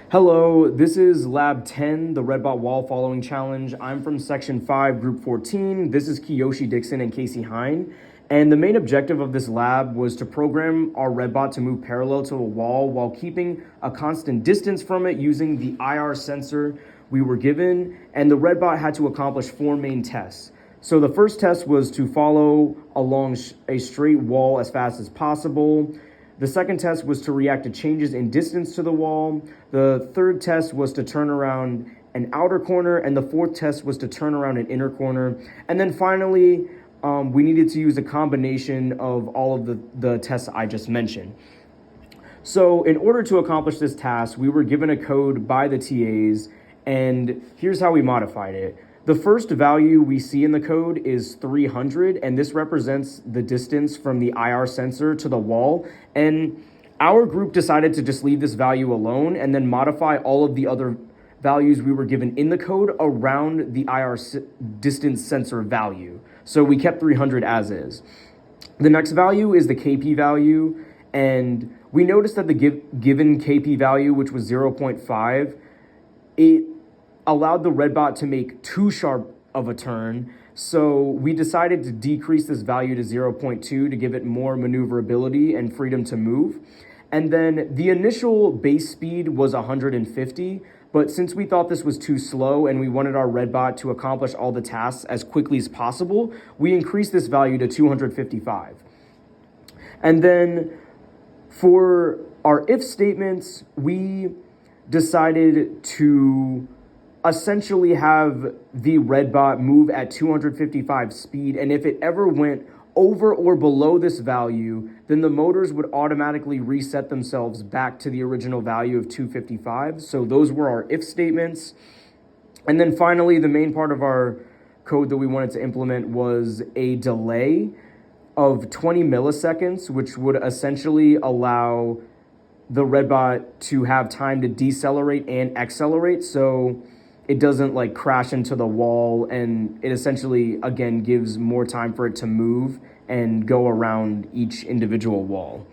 Hello, this is Lab 10, the RedBot Wall Following Challenge. I'm from Section 5, Group 14. This is Kiyoshi Dixon and Casey Hine. And the main objective of this lab was to program our RedBot to move parallel to a wall while keeping a constant distance from it using the IR sensor we were given. And the RedBot had to accomplish four main tests. So the first test was to follow along a straight wall as fast as possible. The second test was to react to changes in distance to the wall. The third test was to turn around an outer corner, and the fourth test was to turn around an inner corner. And then finally, we needed to use a combination of all of the tests I just mentioned. So in order to accomplish this task, we were given a code by the TAs, and here's how we modified it. The first value we see in the code is 300, and this represents the distance from the IR sensor to the wall. And our group decided to just leave this value alone and then modify all of the other values we were given in the code around the IR distance sensor value. So we kept 300 as is. The next value is the KP value, and we noticed that the given KP value, which was 0.5, it allowed the RedBot to make too sharp of a turn. So we decided to decrease this value to 0.2 to give it more maneuverability and freedom to move. And then the initial base speed was 150, but since we thought this was too slow and we wanted our RedBot to accomplish all the tasks as quickly as possible, we increased this value to 255. And then for our if statements, we decided to essentially have the RedBot move at 255 speed, and if it ever went over or below this value, then the motors would automatically reset themselves back to the original value of 255. So those were our if statements. And then finally, the main part of our code that we wanted to implement was a delay of 20 milliseconds, which would essentially allow the RedBot to have time to decelerate and accelerate. So it doesn't like crash into the wall, and it essentially, again, gives more time for it to move and go around each individual wall.